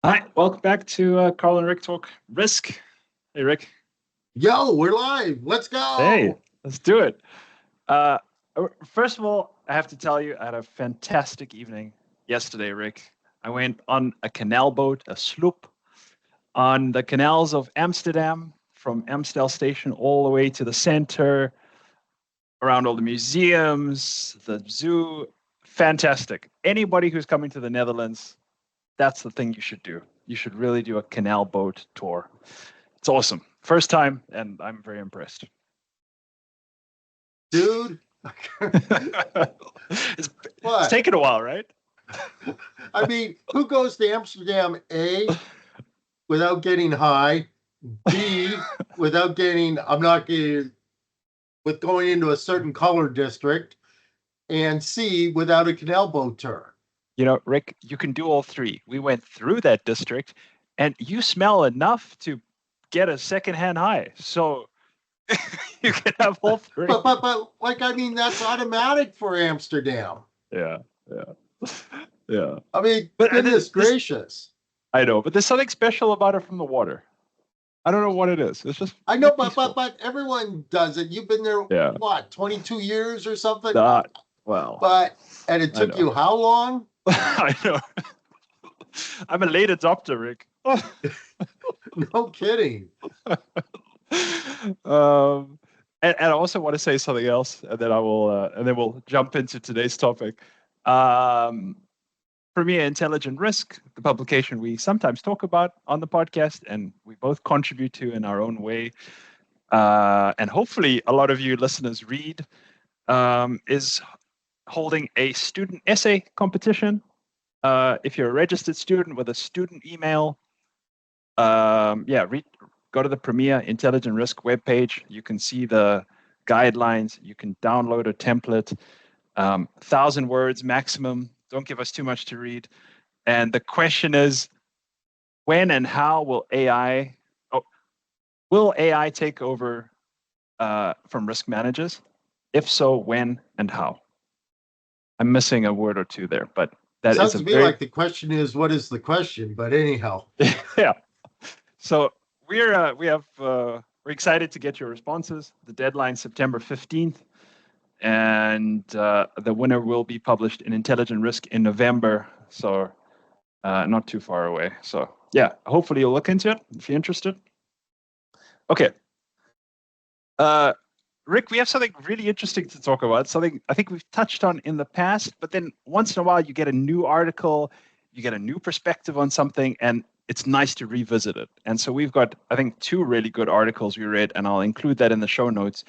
Hi, welcome back to Carl and Rick Talk Risk. Hey, Rick. Yo, we're live. Let's Hey, go. let's do it. Uh, First of all, I have to tell you, I had a fantastic evening yesterday, Rick. I went on a canal boat, a sloop, on the canals of Amsterdam, from Amstel Station all the way to the center, around all the museums, the zoo. Fantastic. Anybody who's coming to the Netherlands, that's the thing you should do. You should really do a canal boat tour. It's awesome. First time, and I'm very impressed. Dude. It's What? taken a while, right? I mean, who goes to Amsterdam, A, without getting high, B, without getting, I'm not getting, with going into a certain color district, and C, without a canal boat tour? Rick, you can do all three. We went through that district, and you smell enough to get a secondhand high. So you can have all three. I mean, that's automatic for Amsterdam. Yeah, yeah, yeah. I mean, But goodness this, gracious. I know, but there's something special about it from the water. I don't know what it is. It's just I know, really but but peaceful. but everyone does it. You've been there, Yeah. what, 22 years or something? That, well, But and it I took know. you how long? I know. I'm a late adopter, Rick. No kidding. um, and I also want to say something else, and then and then we'll jump into today's topic. Um, Premier Intelligent Risk, the publication we sometimes talk about on the podcast, and we both contribute to in our own way, and hopefully a lot of you listeners read, is holding a student essay competition. If you're a registered student with a student email, go to the Premier Intelligent Risk webpage. You can see the guidelines. You can download a template, 1,000 words maximum. Don't give us too much to read. And the question is, when and how will AI take over from risk managers? If so, when and how? I'm missing a word or two there, but that is Sounds a to me very like the question is, what is the question? But anyhow, yeah. So we're excited to get your responses. The deadline September 15th, and the winner will be published in Intelligent Risk in November. So not too far away. So yeah, hopefully you'll look into it if you're interested. Okay. Uh, Rick, we have something really interesting to talk about. Something I think we've touched on in the past, but then once in a while you get a new article, you get a new perspective on something, and it's nice to revisit it. And so we've got, I think, two really good articles we read, and I'll include that in the show notes.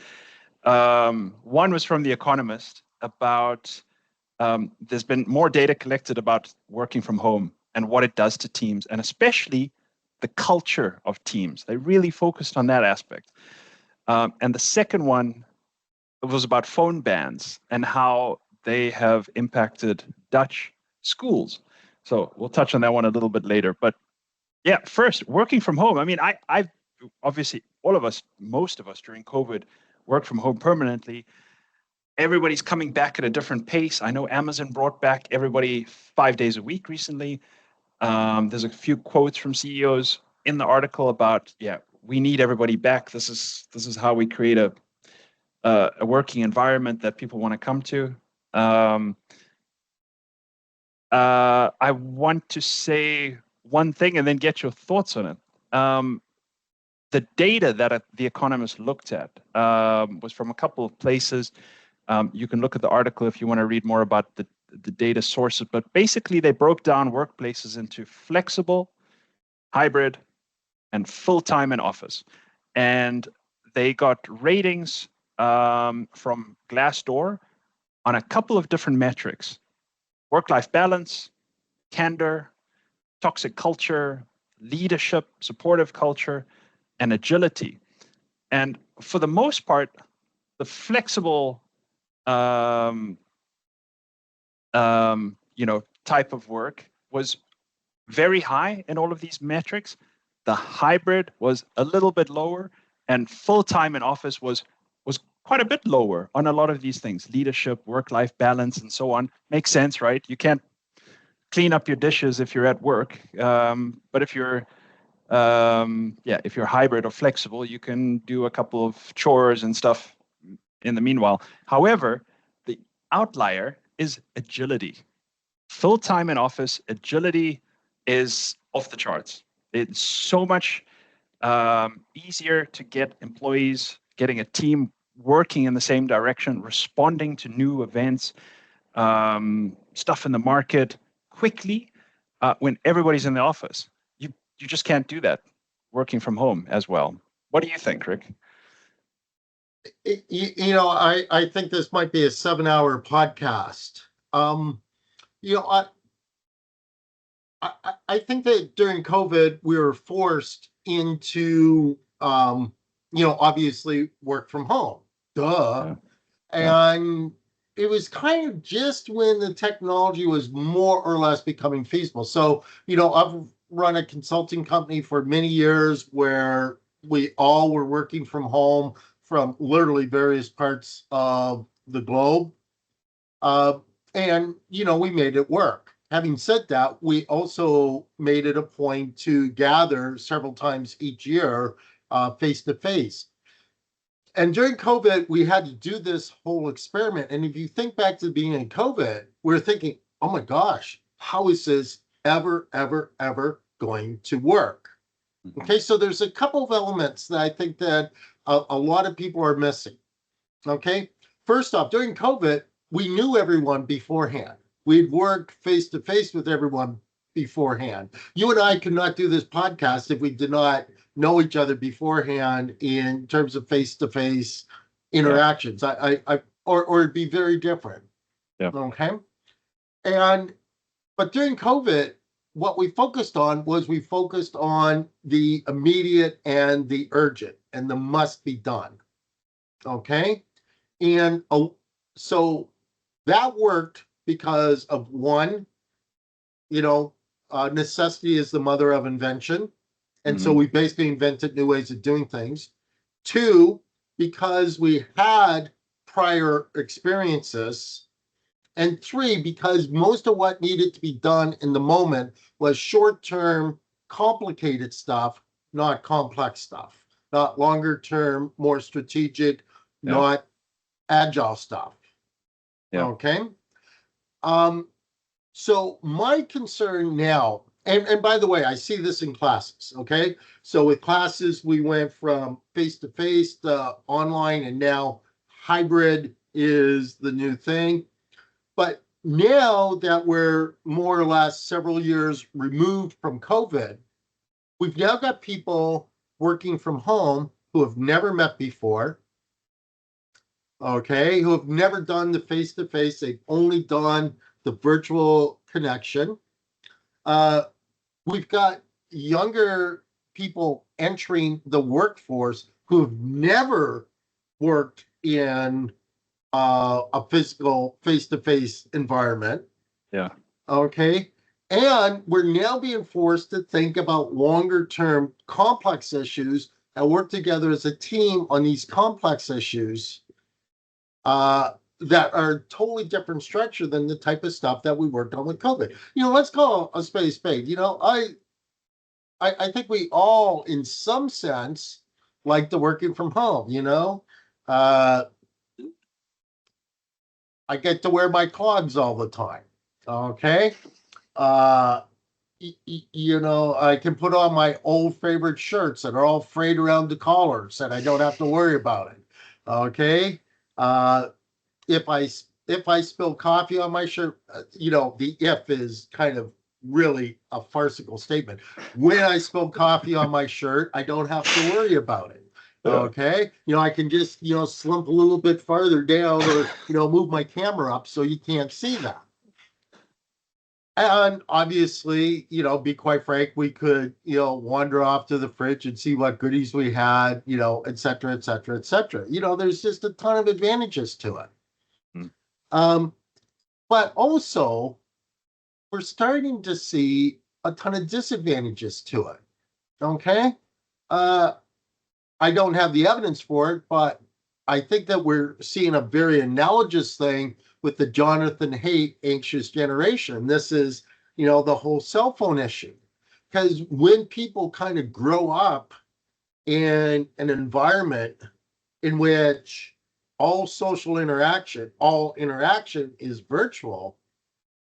One was from The Economist about there's been more data collected about working from home and what it does to teams, and especially the culture of teams. They really focused on that aspect. And the second one was about phone bans and how they have impacted Dutch schools. So we'll touch on that one a little bit later. But yeah, first, working from home. I mean, I've obviously all of us, most of us during COVID, worked from home permanently. Everybody's coming back at a different pace. I know Amazon brought back everybody 5 days a week recently. There's a few quotes from CEOs in the article about, yeah, we need everybody back. This is how we create a working environment that people want to come to. Um, I want to say one thing and then get your thoughts on it. The data that The Economist looked at was from a couple of places. You can look at the article if you want to read more about the data sources, but basically they broke down workplaces into flexible, hybrid, and full-time in office. And they got ratings from Glassdoor on a couple of different metrics: work-life balance, candor, toxic culture, leadership, supportive culture, and agility. And for the most part, the flexible type of work was very high in all of these metrics. The hybrid was a little bit lower, and full time in office was quite a bit lower on a lot of these things: leadership, work life balance, and so on. Makes sense, right? You can't clean up your dishes if you're at work. But if you're if you're hybrid or flexible, you can do a couple of chores and stuff in the meanwhile. However, the outlier is agility. Full-time in office, agility is off the charts. It's so much easier to get employees, getting a team working in the same direction, responding to new events, stuff in the market quickly when everybody's in the office. You just can't do that working from home as well. What do you think, Rick? I think this might be a 7-hour podcast. I think that during COVID, we were forced into, obviously work from home. Duh. Yeah. And it was kind of just when the technology was more or less becoming feasible. So, I've run a consulting company for many years where we all were working from home from literally various parts of the globe. And, we made it work. Having said that, we also made it a point to gather several times each year, face to face. And during COVID, we had to do this whole experiment. And if you think back to the beginning of COVID, we're thinking, oh my gosh, how is this ever going to work? Okay, so there's a couple of elements that I think that a lot of people are missing. Okay, first off, during COVID, we knew everyone beforehand. We'd worked face to face with everyone beforehand. You and I could not do this podcast if we did not know each other beforehand in terms of face to face interactions. Or it'd be very different. Yeah. Okay. But during COVID, what we focused on the immediate and the urgent and the must be done. Okay. And so that worked because of one, necessity is the mother of invention. And so we basically invented new ways of doing things. Two, because we had prior experiences. And three, because most of what needed to be done in the moment was short-term, complicated stuff, not complex stuff, not longer-term, more strategic, not agile stuff. Yeah. Okay. So my concern now, and by the way, I see this in classes. Okay. So with classes, we went from face-to-face to online, and now hybrid is the new thing. But now that we're more or less several years removed from COVID, we've now got people working from home who have never met before. Okay, who have never done the face-to-face. They've only done the virtual connection. We've got younger people entering the workforce who have never worked in a physical face-to-face environment. Yeah. Okay. And we're now being forced to think about longer-term complex issues and work together as a team on these complex issues that are totally different structure than the type of stuff that we worked on with COVID. Let's call a spade. I think we all, in some sense, like the working from home. I get to wear my clogs all the time. Okay. I can put on my old favorite shirts that are all frayed around the collars and I don't have to worry about it. Okay. If I spill coffee on my shirt, the if is kind of really a farcical statement. When I spill coffee on my shirt, I don't have to worry about it. Okay. I can just, slump a little bit farther down or, move my camera up so you can't see that. And obviously, be quite frank, we could, wander off to the fridge and see what goodies we had, et cetera, et cetera, et cetera. There's just a ton of advantages to it. But also, we're starting to see a ton of disadvantages to it. Okay. I don't have the evidence for it, but I think that we're seeing a very analogous thing with the Jonathan Haidt anxious generation. This is the whole cell phone issue. Because when people kind of grow up in an environment in which all interaction is virtual,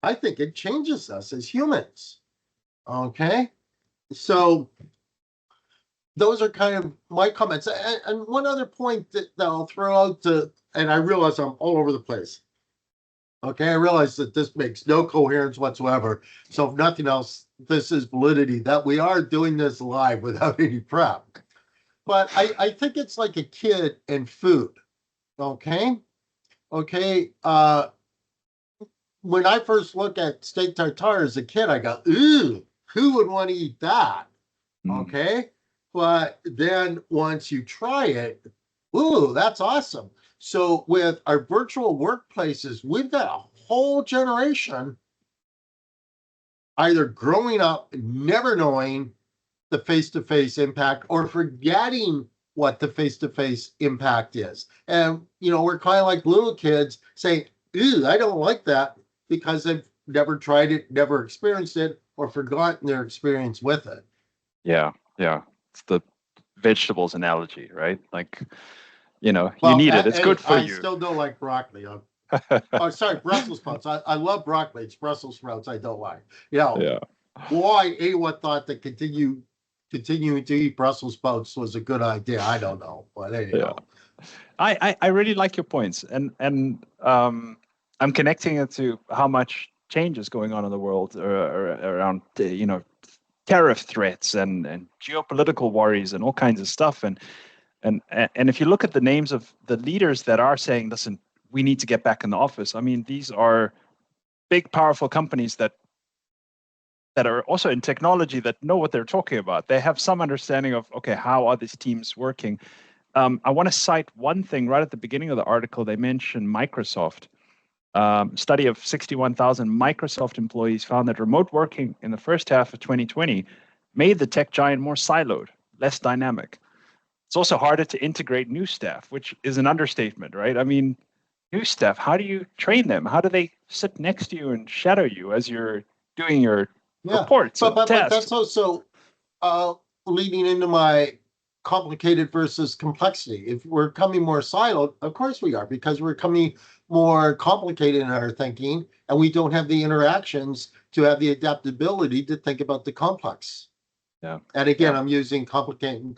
I think it changes us as humans. Okay. So those are kind of my comments. And one other point that I'll throw out and I realize I'm all over the place. Okay, I realize that this makes no coherence whatsoever. So if nothing else, this is validity that we are doing this live without any prep. But I think it's like a kid and food. Okay. Okay. When I first look at steak tartare as a kid, I go, ooh, who would want to eat that? Okay. But then once you try it, ooh, that's awesome. So with our virtual workplaces, we've got a whole generation either growing up never knowing the face-to-face impact or forgetting what the face-to-face impact is. And, we're kind of like little kids saying, ew, I don't like that because they've never tried it, never experienced it, or forgotten their experience with it. Yeah. It's the vegetables analogy, right? Like, you Well, need it. It's good for I you. still don't like broccoli. Oh, sorry, Brussels sprouts. I love broccoli. It's Brussels sprouts I don't like. Yeah. Why anyone thought that continuing to eat Brussels sprouts was a good idea, I don't know. But anyhow. Yeah. I really like your points, and I'm connecting it to how much change is going on in the world around tariff threats and geopolitical worries and all kinds of stuff. And if you look at the names of the leaders that are saying, listen, we need to get back in the office. I mean, these are big, powerful companies that are also in technology that know what they're talking about. They have some understanding of, okay, how are these teams working? I want to cite one thing right at the beginning of the article. They mentioned Microsoft. Study of 61,000 Microsoft employees found that remote working in the first half of 2020 made the tech giant more siloed, less dynamic. It's also harder to integrate new staff, which is an understatement, right? I mean, new staff, how do you train them? How do they sit next to you and shadow you as you're doing your reports and but tests? that's also leading into my complicated versus complexity. If we're coming more siloed, of course we are, because we're coming more complicated in our thinking, and we don't have the interactions to have the adaptability to think about the complex. Yeah. And again, I'm using complicated and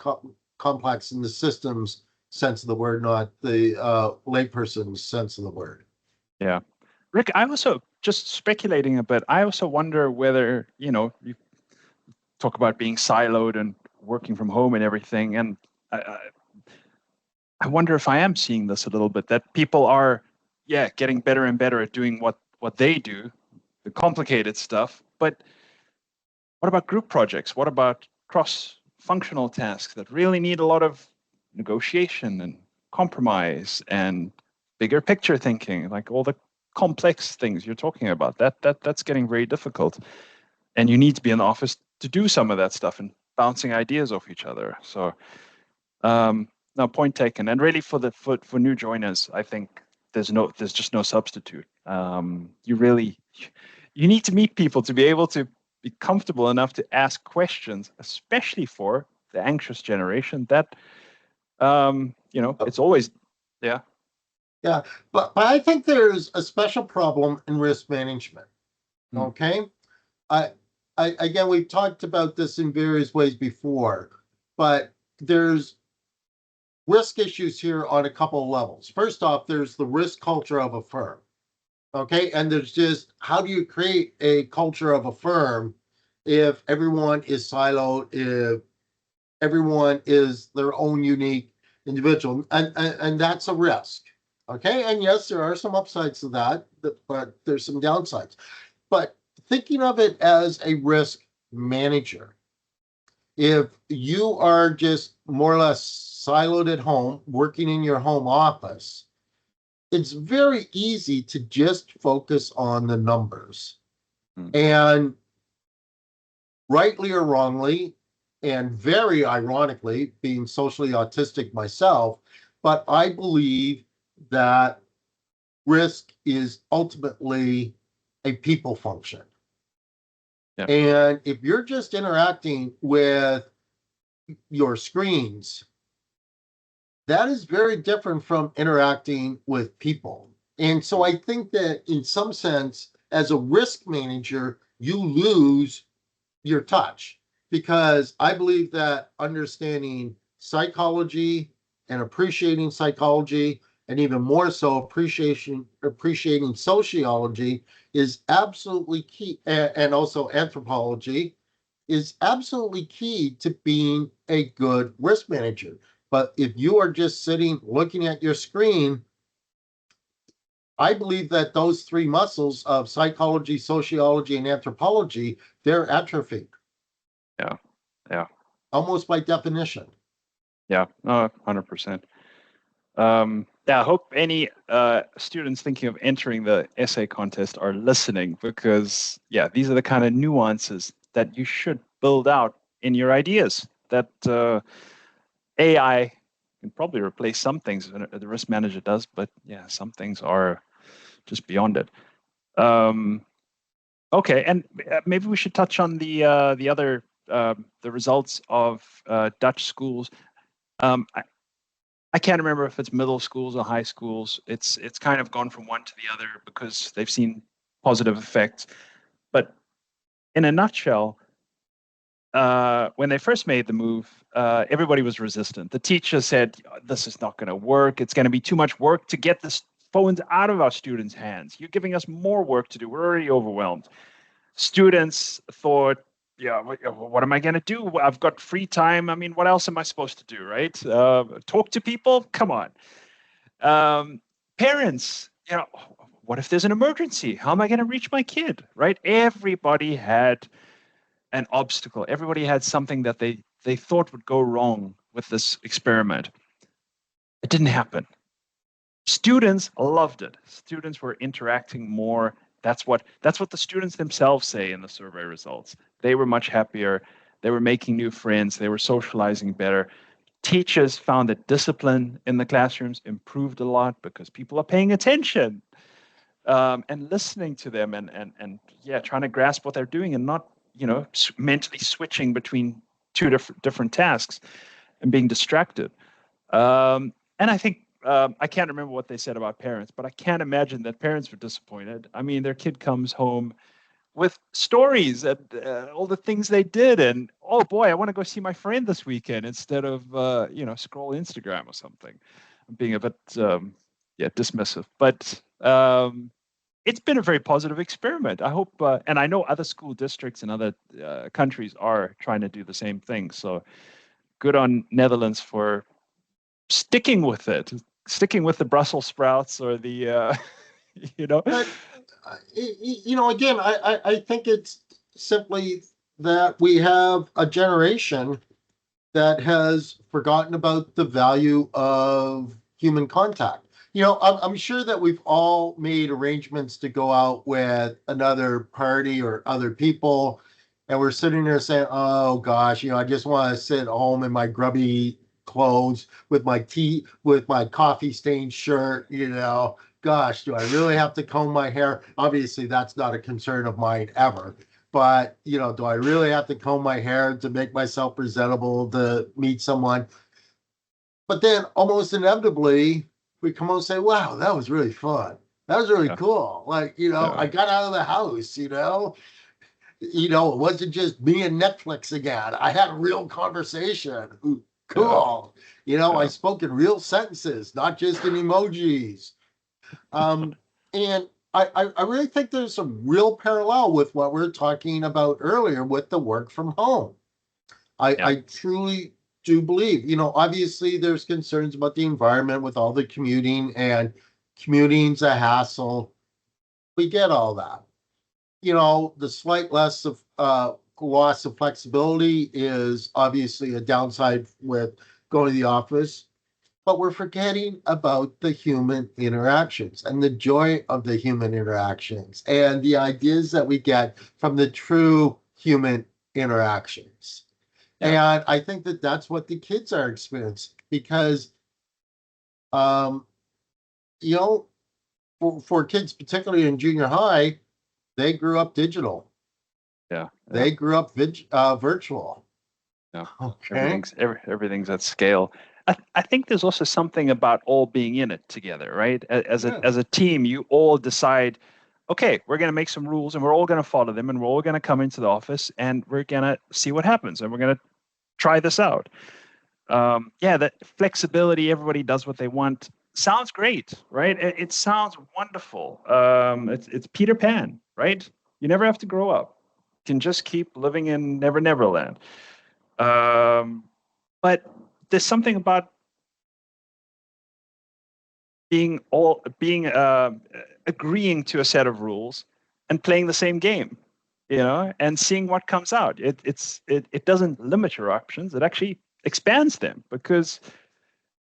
complex in the systems sense of the word, not the layperson's sense of the word. Yeah. Rick, I also, just speculating a bit, I also wonder whether, you talk about being siloed and working from home and everything. And I wonder if I am seeing this a little bit, that people are, getting better and better at doing what they do, the complicated stuff. But what about group projects? What about cross-functional tasks that really need a lot of negotiation and compromise and bigger picture thinking, like all the complex things you're talking about? That's getting very difficult. And you need to be in the office to do some of that stuff and bouncing ideas off each other. So no, point taken. And really for new joiners, I think there's just no substitute. You need to meet people to be able to be comfortable enough to ask questions, especially for the anxious generation that it's always yeah. But I think there's a special problem in risk management. Okay. I again, we've talked about this in various ways before, but there's risk issues here on a couple of levels. First off, there's the risk culture of a firm. Okay. And there's just, how do you create a culture of a firm if everyone is siloed, if everyone is their own unique individual? And that's a risk. Okay. And yes, there are some upsides to that, but there's some downsides. But thinking of it as a risk manager, if you are just more or less siloed at home, working in your home office, it's very easy to just focus on the numbers. And rightly or wrongly, and very ironically, being socially autistic myself, but I believe that risk is ultimately a people function. And if you're just interacting with your screens, that is very different from interacting with people. And so I think that in some sense, as a risk manager, you lose your touch, because I believe that understanding psychology and appreciating psychology, and even more so appreciating sociology, is absolutely key, and also anthropology is absolutely key to being a good risk manager. But if you are just sitting looking at your screen, I believe that those three muscles of psychology, sociology, and anthropology, they're atrophied. Yeah. Yeah. Almost by definition. Yeah. 100%. I hope any students thinking of entering the essay contest are listening, because these are the kind of nuances that you should build out in your ideas. That AI can probably replace some things the risk manager does, but some things are just beyond it. Okay, and maybe we should touch on the other the results of Dutch schools. I can't remember if it's middle schools or high schools. It's kind of gone from one to the other because they've seen positive effects. But in a nutshell, when they first made the move, everybody was resistant. The teacher said, "This is not going to work. It's going to be too much work to get the phones out of our students' hands. You're giving us more work to do. We're already overwhelmed." Students thought, what am I going to do? I've got free time. I mean, what else am I supposed to do, right? Talk to people? Come on. Parents, what if there's an emergency? How am I going to reach my kid, right? Everybody had an obstacle. Everybody had something that they thought would go wrong with this experiment. It didn't happen. Students loved it. Students were interacting more. That's what the students themselves say in the survey results. They were much happier. They were making new friends. They were socializing better. Teachers found that discipline in the classrooms improved a lot because people are paying attention and listening to them, and trying to grasp what they're doing, and not mentally switching between two different tasks and being distracted. And I think I can't remember what they said about parents, but I can't imagine that parents were disappointed. I mean, their kid comes home with stories and all the things they did, and oh boy, I want to go see my friend this weekend instead of scroll Instagram or something. I'm being a bit dismissive, but it's been a very positive experiment. I hope, and I know other school districts in other countries are trying to do the same thing. So good on Netherlands for sticking with it, sticking with the Brussels sprouts or the, But, again, I think it's simply that we have a generation that has forgotten about the value of human contact. I'm sure that we've all made arrangements to go out with another party or other people, and we're sitting there saying, "Oh gosh, I just want to sit home in my grubby clothes with my tea, with my coffee stained shirt. Gosh, do I really have to comb my hair?" Obviously, that's not a concern of mine ever. But, do I really have to comb my hair to make myself presentable to meet someone? But then almost inevitably, we come out and say, "Wow, that was really fun. That was really cool. Like, I got out of the house, it wasn't just me and Netflix again. I had a real conversation. Ooh, cool. I spoke in real sentences, not just in emojis." And I really think there's some real parallel with what we are talking about earlier with the work from home. I truly do believe, obviously there's concerns about the environment with all the commuting, and commuting's a hassle. We get all that. The slight loss of flexibility is obviously a downside with going to the office. But we're forgetting about the human interactions and the joy of the human interactions and the ideas that we get from the true human interactions. And I think that that's what the kids are experiencing, because, um, for kids, particularly in junior high, they grew up digital. Yeah. They grew up virtual. Yeah. Okay. Everything's at scale. I think there's also something about all being in it together, right? As a team, you all decide, okay, we're going to make some rules and we're all going to follow them and we're all going to come into the office and we're going to see what happens and we're going to try this out. Yeah, that flexibility, everybody does what they want. Sounds great, right? It sounds wonderful. It's Peter Pan, right? You never have to grow up. You can just keep living in Never Never Land. But there's something about being agreeing to a set of rules and playing the same game, and seeing what comes out. It doesn't limit your options. It actually expands them because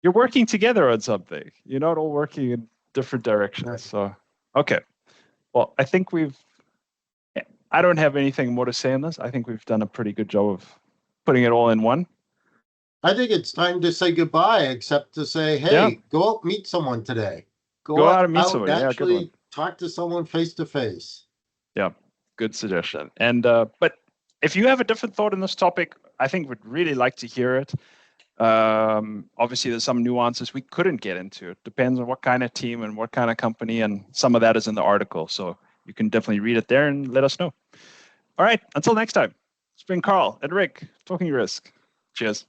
you're working together on something. You're not all working in different directions. Right. So, okay. Well, I don't have anything more to say on this. I think we've done a pretty good job of putting it all in one. I think it's time to say goodbye, except to say, hey, Yeah. go out, meet someone today. Go out and meet someone. Yeah, good one. Actually talk to someone face to face. Yeah, good suggestion. And but if you have a different thought on this topic, I think we'd really like to hear it. Obviously, there's some nuances we couldn't get into. It depends on what kind of team and what kind of company, and some of that is in the article. So you can definitely read it there and let us know. All right, until next time. It's been Carl and Rick, Talking Risk. Cheers.